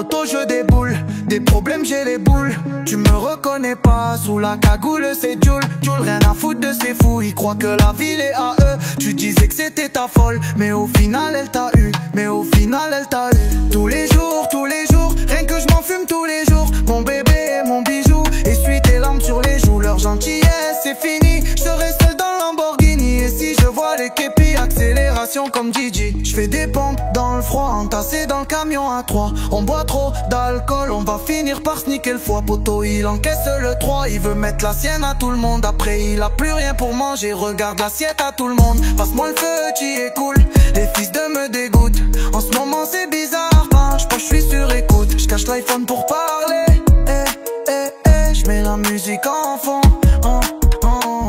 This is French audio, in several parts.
moto je déboule, des problèmes j'ai les boules. Tu me reconnais pas, sous la cagoule c'est Jules. Jules rien à foutre de ces fous, ils croient que la ville est à eux. Tu disais que c'était ta folle, mais au final elle t'a eu. Mais au final elle t'a eu. Tous les jours, rien que je m'en fume tous les jours. Mon bébé et mon bijou, essuie tes larmes sur les joues. Leur gentillesse c'est fini, je serai seul dans Lamborghini. Et si je vois les képis, accélération comme Gigi. Je fais des pompes dans le froid, entassé dans le camion à 3. On boit trop d'alcool, on va finir par sniquer le foie. Poto il encaisse le 3, il veut mettre la sienne à tout le monde. Après il a plus rien pour manger, regarde l'assiette à tout le monde. Passe-moi le feu, tu es cool, les fils de me dégoûtent. En ce moment c'est bizarre, je pense que je suis sur écoute. Je cache l'iPhone pour parler, je mets la musique en fond.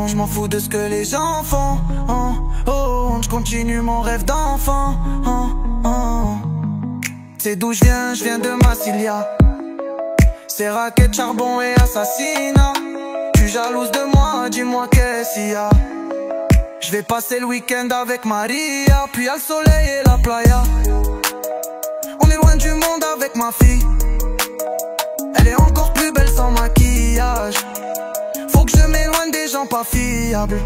Je m'en fous de ce que les gens font. Je continue mon rêve d'enfant. C'est d'où je viens de Massilia. C'est raquettes, charbon et assassinat. Tu jalouse de moi, dis-moi qu'est-ce qu'il y a. Je vais passer le week-end avec Maria, puis y'a le soleil et la playa. On est loin du monde avec ma fille. Elle est encore plus belle sans maquillage. Faut que je m'éloigne des gens pas fiables.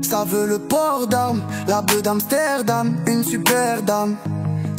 Ça veut le port d'armes, la beuh d'Amsterdam, une super dame.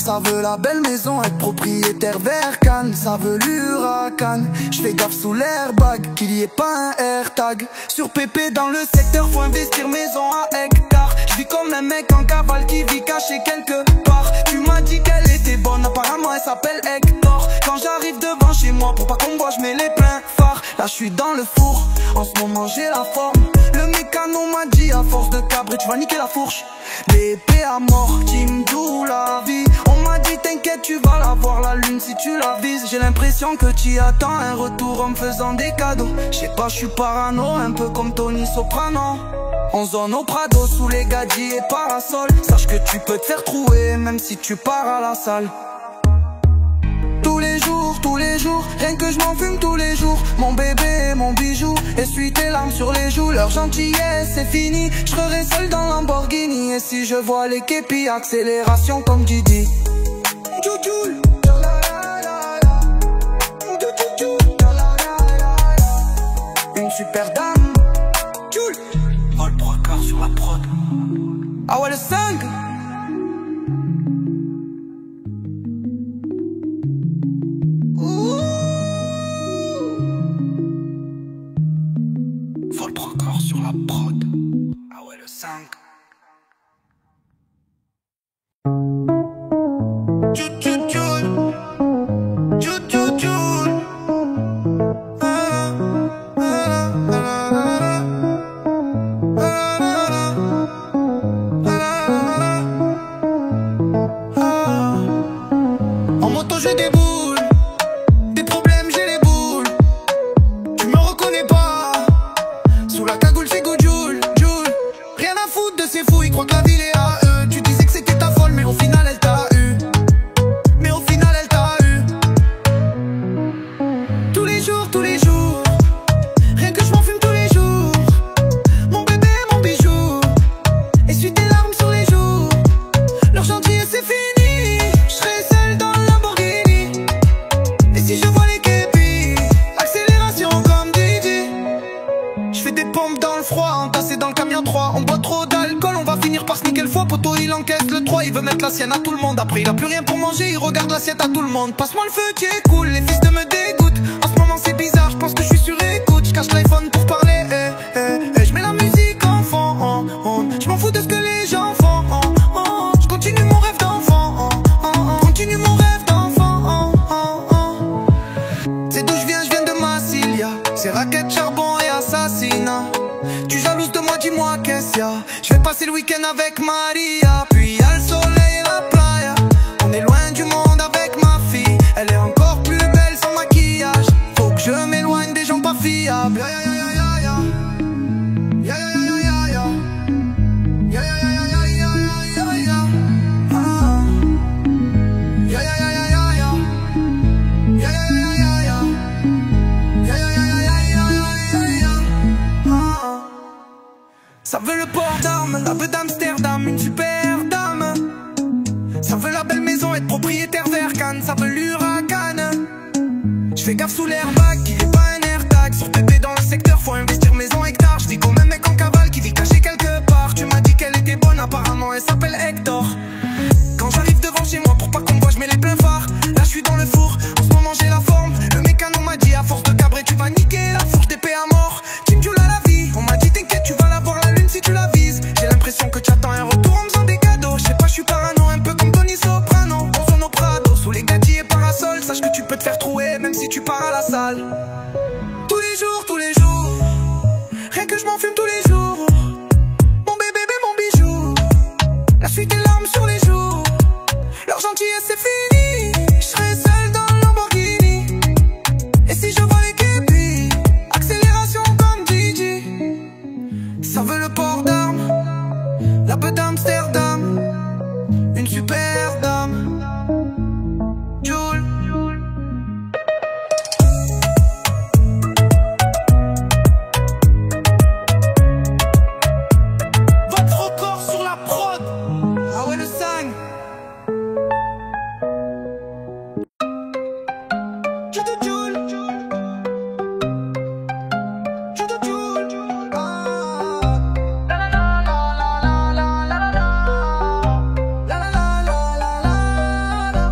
Ça veut la belle maison, être propriétaire vers Cannes. Ça veut l'huracan, j'fais gaffe sous l'airbag, qu'il y ait pas un AirTag. Sur PP dans le secteur, faut investir maison à hectare. J'vis comme un mec en cavale qui vit caché quelque part. Tu m'as dit qu'elle était bonne, apparemment elle s'appelle Hector. Quand j'arrive devant chez moi, pour pas qu'on me voit, j'mets les pleins phares. Là j'suis dans le four, en ce moment j'ai la forme. Le mécano m'a dit à force de cabrer tu vas niquer la fourche. L'épée à mort qui me doux la vie. On m'a dit t'inquiète tu vas la voir la lune si tu la vises. J'ai l'impression que tu attends un retour en me faisant des cadeaux. J'sais pas j'suis parano un peu comme Tony Soprano. On zone au Prado sous les gadgets et parasols. Sache que tu peux te faire trouer même si tu pars à la salle. Tous les jours, rien que je m'en fume tous les jours. Mon bébé et mon bijou, essuie tes larmes sur les joues. Leur gentillesse c'est fini, je serai seul dans Lamborghini. Et si je vois les képis, accélération comme Didi. Une super dame. Vol 3/4 sur la prod. Ah ouais le 5. Vol 3/4 sur la prod. Ah ouais le 5. En moto je déboule, des problèmes j'ai les boules. Tu me reconnais pas, sous la cagoule c'est go Jules. Rien à foutre de ces fous, ils croient que la ville est à eux. Tu disais que c'était ta folle mais au final elle t'a eu. Mais au final elle t'a eu. Tous les jours, rien que je m'en fume tous les jours. Mon bébé, mon bijou, essuie tes larmes sur les joues. Leur gentillesse c'est fini, je serai seul dans le Lamborghini. Et si je vois les képis, accélération comme Didi. Je fais des pompes dans le froid, entassé dans le camion 3. On boit trop d'alcool, on va finir par sniquer le foie. Poto il encaisse le 3, il veut mettre la sienne à tout le monde. Après il a plus rien pour manger, il regarde l'assiette à tout le monde. Passe-moi le feu, tu es cool, les fils de me dégoûtent. En ce moment c'est bizarre, je pense que je suis sur écoute. Je cache l'iPhone pour parler, je mets la musique en fond. Je m'en fous de ce que les gens font. Je continue mon rêve d'enfant. Continue mon rêve d'enfant. C'est d'où je viens de Massilia. C'est raquettes, charbon et assassinat. Tu jalouses de moi, dis-moi qu'est-ce qu'il y a. Je vais passer le week-end avec Maria, puis y'a le soleil et la playa. On est loin du monde avec ma fille. Elle est encore plus belle sans maquillage. Faut que je m'éloigne des gens pas fiables. Ça veut le port d'armes, la veuve d'Amsterdam, une super dame. Ça veut la belle maison, être propriétaire vers Cannes. Ça veut l'huracan. J'fais gaffe sous l'airbag, qui est pas un AirTag. Sur TP dans le secteur, faut investir maison hectare. J'vis qu'au même mec en cavale qui vit caché quelque part. Tu m'as dit qu'elle était bonne, apparemment elle s'appelle Hector. Quand j'arrive devant chez moi, pour pas qu'on me voit, j'mets les pleins phares. Là j'suis dans le four, en ce moment j'ai la forme. Le mécano m'a dit à force de cabrer tu vas niquer la fourche d'épée à mort. Team Joule à la vie, on m'a dit t'inquiète tu vas la voir la lune si tu la vises. J'ai l'impression que tu attends un retour en faisant des cadeaux. J'sais pas j'suis parano, un peu comme Tony Soprano. On sonne au Prado, sous les gadgets et parasols. Sache que tu peux te faire trouer même si tu pars à la salle. Tous les jours, rien que je m'en fume tous les jours. Mon bébé, mon bijou. La suite des larmes sur les joues. Leur gentillesse c'est fini. Je serai seul dans le Lamborghini. Et si je vois les képis, accélération comme Gigi. Ça veut le port d'armes, la veuve d'Amsterdam, une super dame. Joule. Votre record sur la prod. Ah ouais le sang.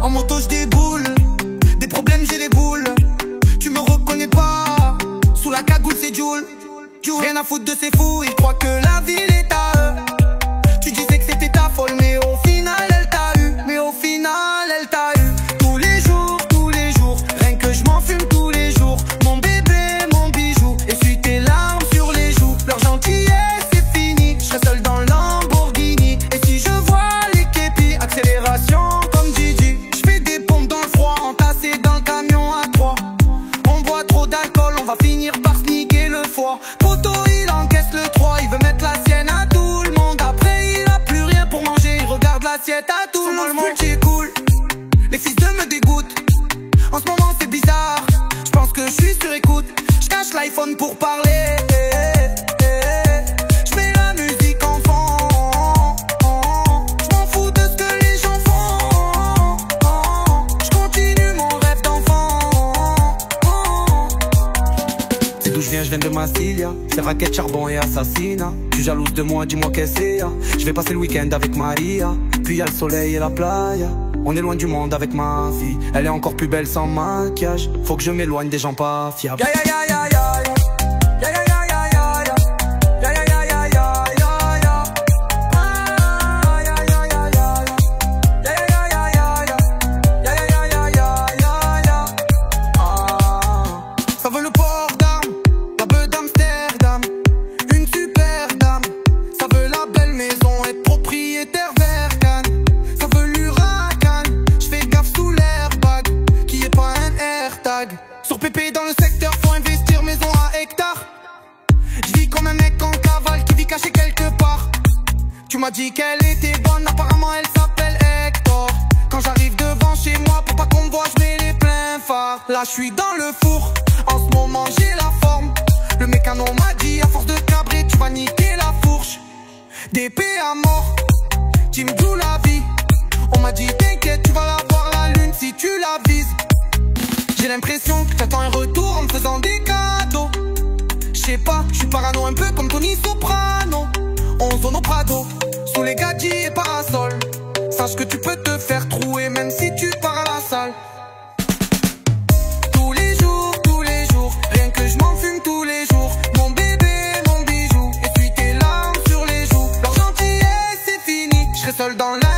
En moto je déboule, des problèmes j'ai les boules. Tu me reconnais pas, sous la cagoule c'est Joule. Rien à foutre de ces fous, ils croient que la ville est à eux. Tu disais que c'était ta folle, mais au final elle t'a eu. Mais au final elle t'a eu. Tous les jours, rien que je m'en fume tous les jours. Mon bébé, mon bijou, essuie tes larmes sur les joues. Leur gentillesse c'est fini, je serai seul dans le Lamborghini. Et si je vois les képis, accélération comme Gigi. Je fais des pompes dans le froid, entassé dans le camion à 3. On boit trop d'alcool, on va finir par sniquer le foie. Poto il encaisse le 3, il veut mettre la sienne à tout le monde. Après il a plus rien pour manger, il regarde l'assiette à tout le monde. C'est cool, les fils de me dégoûtent. En ce moment c'est bizarre, je pense que je suis sur écoute. Je cache l'iPhone pour parler. Je mets la musique en fond. Je m'en fous de ce que les gens font. Je continue mon rêve d'enfant. C'est d'où je viens de Massilia. C'est raquette, charbon et assassinat. Tu jalouse de moi, dis-moi qu'est-ce que c'est. Je vais passer le week-end avec Maria. Puis y'a le soleil et la playa. On est loin du monde avec ma fille. Elle est encore plus belle sans maquillage. Faut que je m'éloigne des gens pas fiables. Ça veut le port d'armes, la veuve d'Amsterdam, une super dame. Ça veut la belle maison, être propriétaire vers Cannes. Ça veut l'huracan, j'fais gaffe sous l'airbag, qui est pas un AirTag. Sur PP dans le secteur, faut investir maison à hectare. J'vis comme un mec en cavale qui vit caché quelque part. Tu m'as dit qu'elle était bonne, apparemment elle s'appelle Hector. Quand j'arrive devant chez moi, pour pas qu'on me voit, j'mets les pleins phares. Là j'suis dans le four, en ce moment j'ai la forme. Le mécano m'a dit à force de cabrer tu vas niquer la fourche. D'épée à mort, Team Joule la vie. On m'a dit t'inquiète tu vas la voir la lune si tu la vises. J'ai l'impression que t'attends un retour en me faisant des cadeaux. J'sais pas, j'suis parano un peu comme Tony Soprano. On zone au Prado, sous les gadgets et parasols. Sache que tu peux te faire trouer même si tu pars à la salle. Tous les jours, rien que je m'en fume tous les jours. Mon bébé, mon bijou, essuie tes larmes sur les joues. Leur gentillesse c'est fini, je serai seul dans la